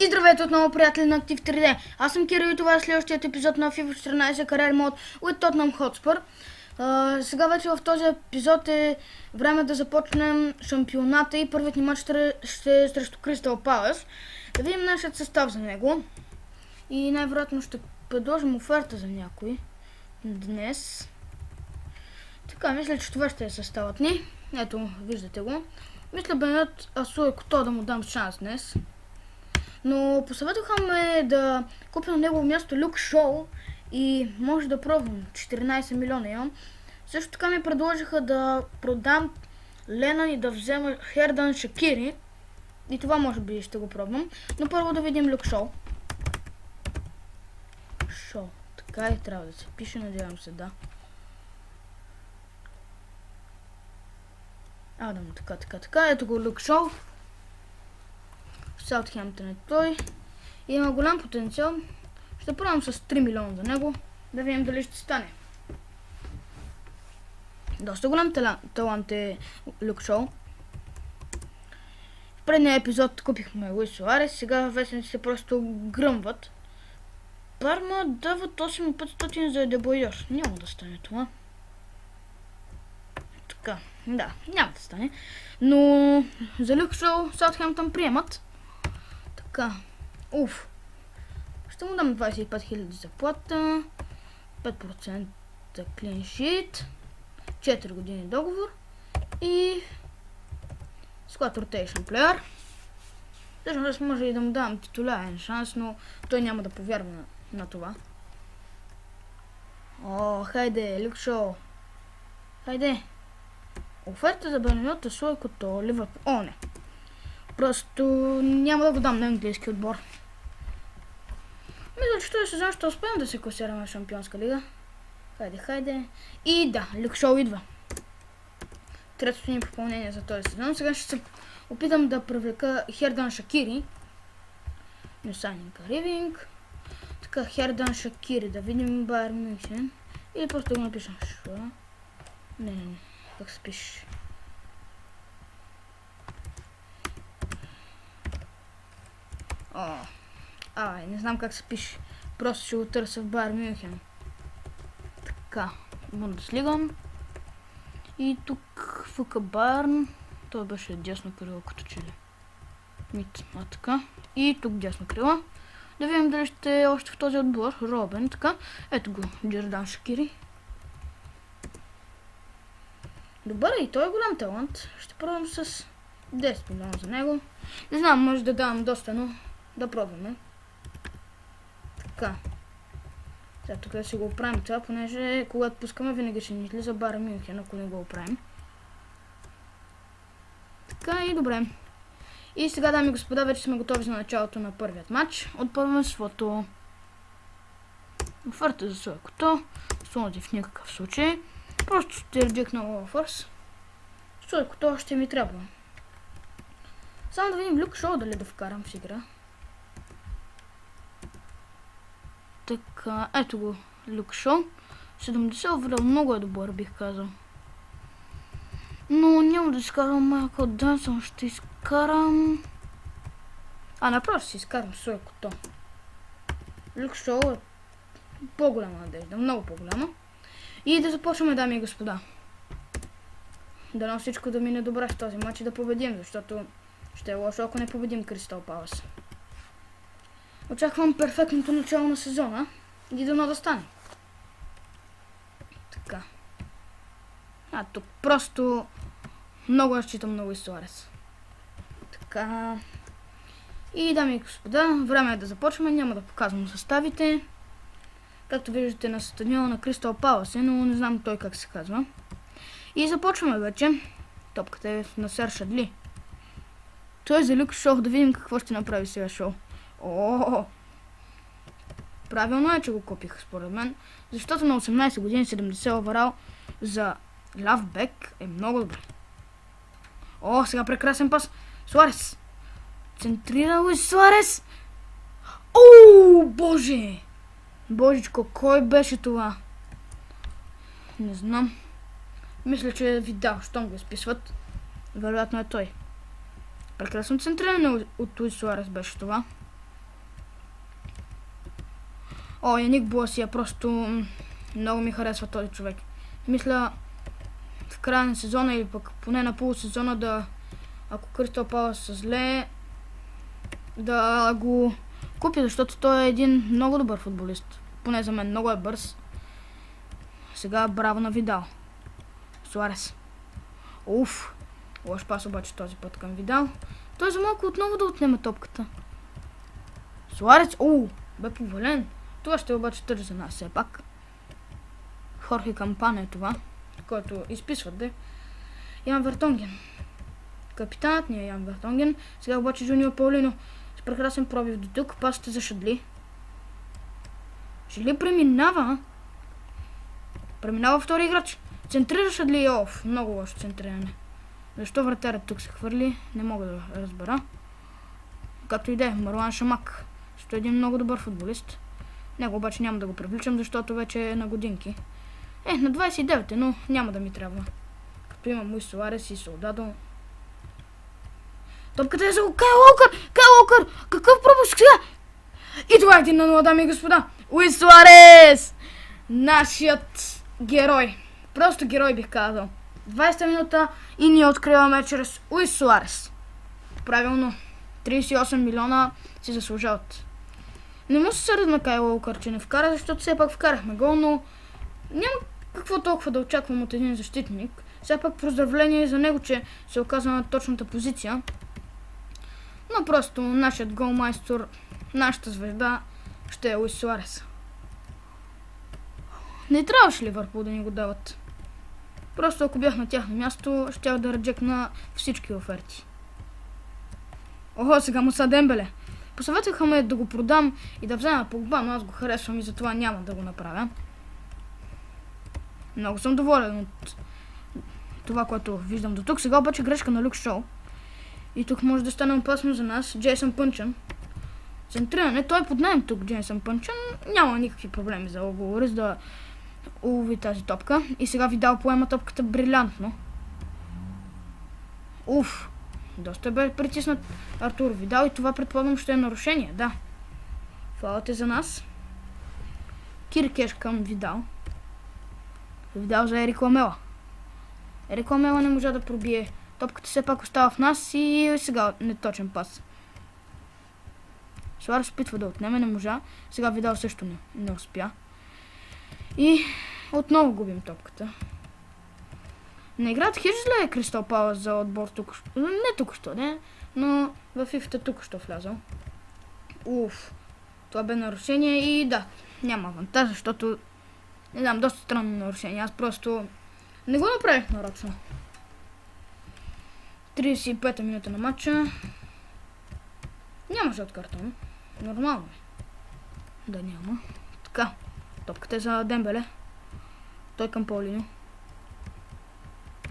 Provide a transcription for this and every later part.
И здравейте отново, приятели на Active 3D. Аз съм Кирил и това е следващият епизод на FIFA 14 Career Mode от Tottenham Hotspur. Сега вече в този епизод е време да започнем шампионата и първият ни матч ще е срещу Crystal Palace. Да видим нашият състав за него. И най-вероятно ще предложим оферта за някой днес. Така, мисля, че това ще е съставът ни. Ето, виждате го. Мисля, Бенет Асуекото да му дам шанс днес. Но посъветваха ме да купя на негово място Люк Шоу и може да пробвам. 14 милиона имам. Също така ми предложиха да продам Ленън и да взема Хердан Шакири. И това може би ще го пробвам. Но първо да видим Люк Шоу. Шоу. Така и трябва да се пише, надявам се, да. Адам, така. Ето го Люк Шоу. Саутхемптън е той. Има голям потенциал. Ще пробвам с 3 милиона за него. Да видим дали ще стане. Доста голям талант е Люк Шоу. В предния епизод купихме Луис Суарес. Сега вестниците просто гръмват. Парма дават 8500 за Дебойор. Няма да стане това. Така, да, няма да стане. Но за Люк Шоу Саутхемптън приемат. Така, ще му дам 25 000 заплата, 5% clean sheet, 4 години договор и squad rotation player. Всъщност може и да му дам титулярен шанс, но той няма да повярва на това. Хайде, Люк Шоу. Хайде. Оферта за Бенет Асуекото Ливърпул. Не. Просто няма да го дам на английски отбор. Мисля, че този сезон ще успеем да се класираме в Шампионска лига. Хайде. И да, Люк Шоу идва. Третото ни попълнение за този сезон. Сега ще се опитам да привлека Хердан Шакири. Нюсайнинг Ривинг. Така, Хердан Шакири. Да видим Байер Мюнхен. Или просто го напишем. Не. Как се пише? Не знам как се пише. Просто ще го търся в Байер Мюнхен. Така, Бундеслига. И тук ФК Байерн. Той беше дясно крило като че ли. Така. И тук дясно крило. Да видим дали ще е още в този отбор. Робен, така. Ето го, Джердан Шакири. Добър и той е голям талант. Ще пробвам с 10 милиона за него. Не знам, може да давам доста, но да пробваме. Така. Сега тук да си го оправим това, понеже когато пускаме винаги ще ни излиза Байер Мюнхен, ако не го оправим. Така и добре. И сега, дами и господа, вече сме готови за началото на първият матч от първенството. Оферта за Суекото. Слоните в никакъв случай. Просто ще реджекна офърс. Суекото още ми трябва. Само да видим Люк Шоу дали да вкарам в игра. Така, ето го Люк Шоу. 70 overall, много е добър, бих казал. Но няма да изкарам Майкъл Дансън, ще изкарам... направо ще изкарам Суекото. Люк Шоу е по-голяма надежда, много по-голяма. И да започваме, дами и господа. Дано всичко да мине добре в този матч и да победим, защото ще е лошо, ако не победим Crystal Palace. Очаквам перфектното начало на сезона и дано да стане. Така. Тук просто много разчитам на Луис Суарес. Така. И, дами и господа, време е да започваме. Няма да показвам съставите. Както виждате на стадиона на Crystal Palace, но не знам той как се казва. И започваме вече. Топката е на Сер Шадли. Той е за Люк Шоу, да видим какво ще направи сега Шоу. Правилно е, че го купих според мен, защото на 18 години 70 оверал за ляв бек е много добре. Сега прекрасен пас. Суарес. Центрира Луис Суарес. Боже! Божичко, кой беше това? Не знам. Мисля, че е Видал, щом го изписват. Вероятно е той. Прекрасно центриране от Луис Суарес беше това. О, Яник Буасия, просто много ми харесва този човек. Мисля в края на сезона или пък поне на полусезона да, ако Кристал Палас са зле, да го купи, защото той е един много добър футболист. Поне за мен много е бърз. Сега браво на Видал. Суарес. Уф. Лош пас обаче този път към Видал. Той за малко отново да отнема топката. Суарец. Бе повален. Това ще обаче тъж за нас все пак. Хорхе Кампана е това, който изписват де. Ян Вертонген. Капитанът ни е Ян Вертонген. Сега обаче Жуниор Паулино с прекрасен пробив до тук. Пасата за Шадли. Шадли преминава. Преминава втори играч. Центрира Шадли. Много лошо центриране. Защо вратарят тук се хвърли? Не мога да разбера. Както и да е, Марлан Шамак. Ще е един много добър футболист. Него обаче няма да го привличам, защото вече е на годинки. На 29, но няма да ми трябва. Като имам Луис Суарес и Солдадо. Топката е за Кайл Уокър! Кайл Уокър! Какъв пропуск сега? И това е 1-0, дами и господа. Луис Суарес! Нашият герой. Просто герой бих казал. 20-та минута и ние откриваме чрез Луис Суарес. Правилно. 38 милиона си заслужават. Не му се сърда на Кайл Уокър, че не вкара, защото все пак вкарахме гол, но няма какво толкова да очаквам от един защитник. Все пак поздравление за него, че се оказа на точната позиция. Но просто нашият голмайстор, нашата звезда ще е Луис Суарес. Не трябваше Ливърпул да ни го дават. Просто ако бях на тяхно място, щях да реджекна всички оферти. Сега Муса Дембеле. Посъветваха ме да го продам и да взема Погба, но аз го харесвам и затова няма да го направя. Много съм доволен от това, което виждам до тук. Сега обаче грешка на Люк Шоу. И тук може да стане опасно за нас. Джейсън Пънчън. Центриране. Той е под наем тук, Джейсън Пънчън. Няма никакви проблеми за Логолорис да улови тази топка. И сега Видал поема топката брилянтно. Доста бе притиснат Артур Видал и това предполагам ще е нарушение, да. Фаулът е за нас. Киркеш към Видал. Видал за Ерик Ламела. Ерик Ламела не можа да пробие. Топката все пак остава в нас и сега неточен пас. Суарес опитва да отнеме, не можа. Сега Видал също не успя. И отново губим топката. Не играят хич зле Кристал Палас за отбор тук. Не тук-що, не. Но в FIFA тук-що влязал. Това бе нарушение и да, няма авантаж, защото не знам, доста странно нарушение. Аз просто не го направих нарочно. 35-та минута на матча. Няма жълт картон. Нормално е. Да няма. Така. Топката е за Дембеле. Той към Паулино.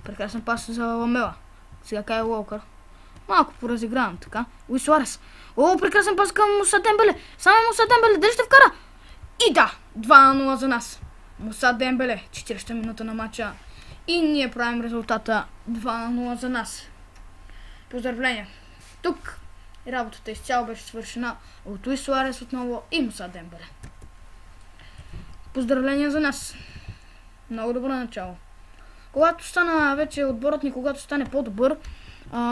Прекрасен пас за Ламела. Сега Кайл Уокър. Малко поразигравам така. Луис Суарес. Прекрасен пас към Муса Дембеле. Само Муса Дембеле. Дали ще вкара? И да! 2-0 за нас. Муса Дембеле. 40-та минута на матча. И ние правим резултата 2-0 за нас. Поздравления. Тук работата изцяло беше свършена от Луис Суарес отново и Муса Дембеле. Поздравления за нас. Много добро начало. Когато стана вече отборът ни, когато стане по-добър,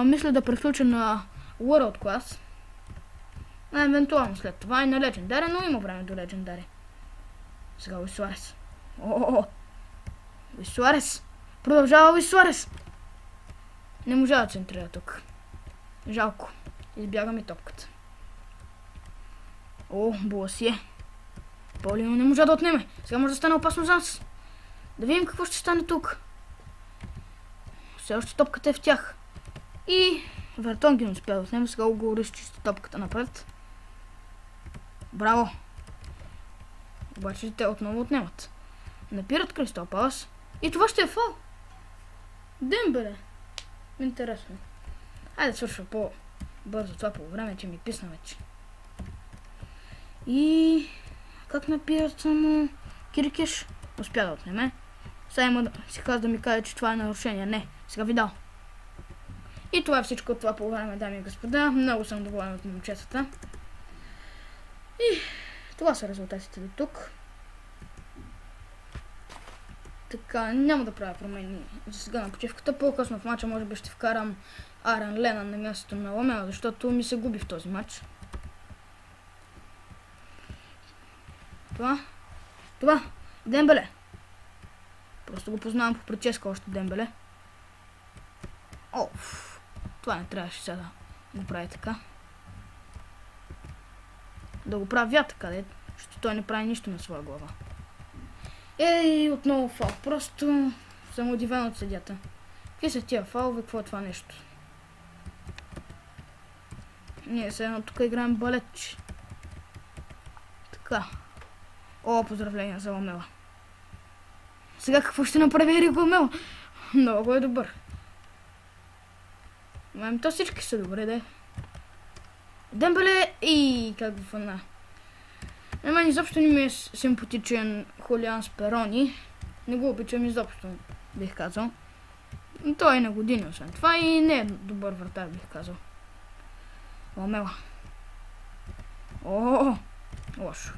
мисля да превключа на World Class. Евентуално след това и на Legendary, но има време до Legendary. Сега Луис Суарес. Луис Суарес. Продължава Луис Суарес. Не можа да центрира тук. Жалко. Избяга ми топката. Буасие. Паулино не можа да отнеме. Сега може да стане опасно за нас. Да видим какво ще стане тук. Все още топката е в тях. И Вертонген успя да отнеме. Сега го разчисти топката напред. Браво! Обаче те отново отнемат. Напират Кристал Палас. И това ще е фал. Дембеле. Интересно. Айде да свършва по-бързо това по време, че ми писна вече. И как напират само Киркеш? Успя да отнеме. Сега има си каза да ми каже, че това е нарушение. Не, сега Видал. И това е всичко от това по време, дами и господа. Много съм доволен от момчетата. И Това са резултатите до тук. Така, няма да правя промени за сега на почивката. По-късно в матча може би ще вкарам Аран Ленан на мястото на Ламела, защото ми се губи в този матч. Това, Дембеле. Просто го познавам по прическа още Дембеле. Оф, това не трябваше сега да го прави така. Да го правя така, защото той не прави нищо на своя глава. Ей, отново фал. Просто съм удивен от съдията. Какви са тия фалове? Какво е това нещо? Ние сега тук играем балетче. Така. О, поздравления за Ламела. Сега какво ще направи Ерик Ламела? Много е добър. То всички са добре, да. Дембеле и как го фана. На мен изобщо не ми е симпатичен Хулиан Сперони. Не го обичам изобщо, бих казал. Той е на години, освен това, и не е добър вратар, бих казал. Ламела. О, лошо.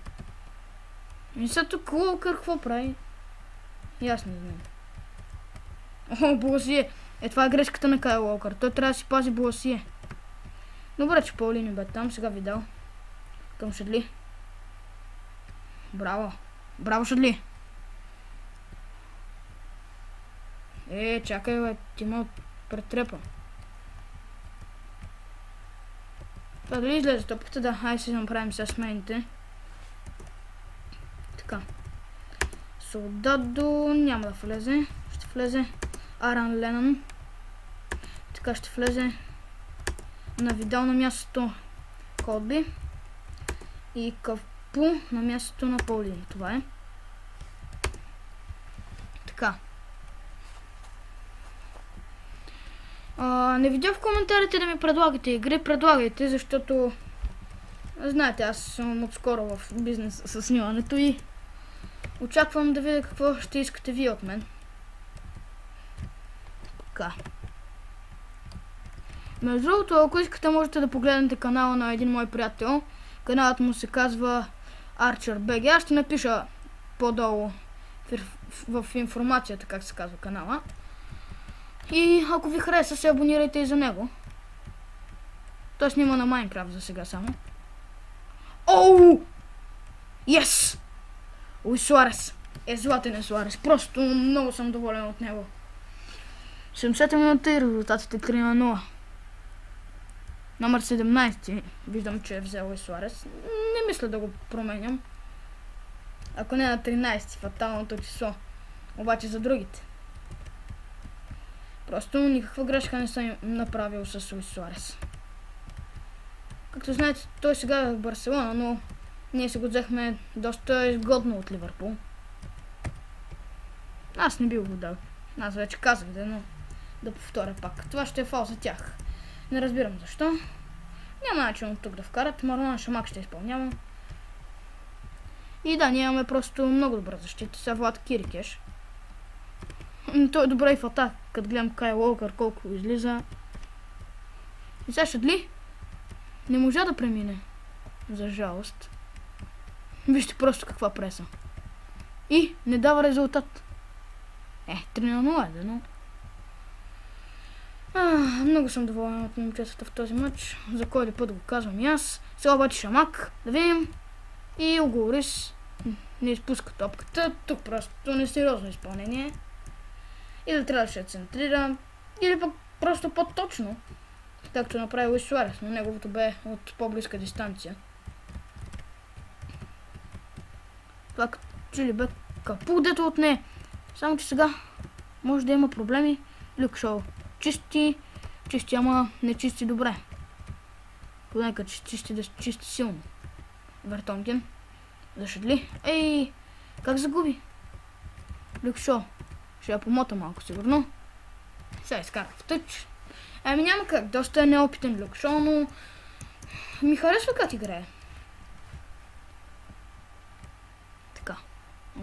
И сега тук Уолкър какво прави? И аз не знам. О, Буасие. Това е грешката на Кайл Уолкър. Той трябва да си пази Буасие. Добре, че Паулини бе там. Сега Видал. Към Шадли. Браво. Браво, Шадли. Чакай, бе. Ти ме претрепа. Това дали излезе топката? Да, хайде си направим сега смените. Така. Солдадо няма да влезе. Ще влезе Аран Ленан. Така ще влезе на Видал на мястото Колби. И Капу на мястото на Паулини. Това е. Така. Не видя в коментарите да ми предлагате игри. Предлагайте, защото знаете, аз съм отскоро в бизнес с снимането и очаквам да видя какво ще искате вие от мен. Така. Между другото, ако искате, можете да погледнете канала на един мой приятел. Каналът му се казва ArcherBG. Аз ще напиша по-долу в информацията как се казва канала. И ако ви хареса, се абонирайте и за него. Той снима на Майнкрафт за сега само. Оу! Yes! Луис Суарес. Златен е Суарес. Просто много съм доволен от него. 70 минута и резултатите 3-0. Номер 17. Виждам, че е взел Луис Суарес. Не мисля да го променям. Ако не на 13, фаталното число. Обаче за другите. Просто никаква грешка не съм направил с Луис Суарес. Както знаете, той сега е в Барселона, но ние се го взехме доста изгодно от Ливърпул. Аз не бил го дал. Аз вече казах, но да повторя пак. Това ще е фал за тях. Не разбирам защо. Няма начин от тук да вкарат. Марлон Шамак ще изпълнява. И да, ние имаме просто много добра защита. Сега Влад Кирикеш. Той е добре и в атак, като гледам Кайл Уолкър колко излиза. И сега Шадли не можа да премине. За жалост. Вижте просто каква преса. И не дава резултат. 3-0 но... Много съм доволен от момчетата в този матч. За кой път го казвам и аз. Сега обаче Шамак. Да видим. И Угорис не изпуска топката. Тук просто несериозно изпълнение. Или трябваше да центрира, или пък просто по-точно, както направи Луис Суарес, но неговото бе от по-близка дистанция. Това че ли бе Капу, дето от не. Само че сега може да има проблеми. Люк Шоу чисти, ама не чисти добре. Понека чисти да чисти силно. Вертонген. За Шадли. Как загуби? Люк Шоу. Ще я помота малко сигурно. Сега изкарах в тъч. Няма как. Доста е неопитен Люк Шоу, но ми харесва как играе. Така.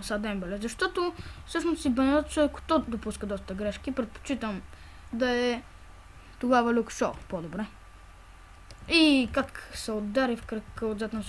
Сега Дембеле. Защото всъщност си Бенедето, ако то допуска доста грешки, предпочитам да е тогава Люк Шоу по-добре. И как се удари в кръка отзад на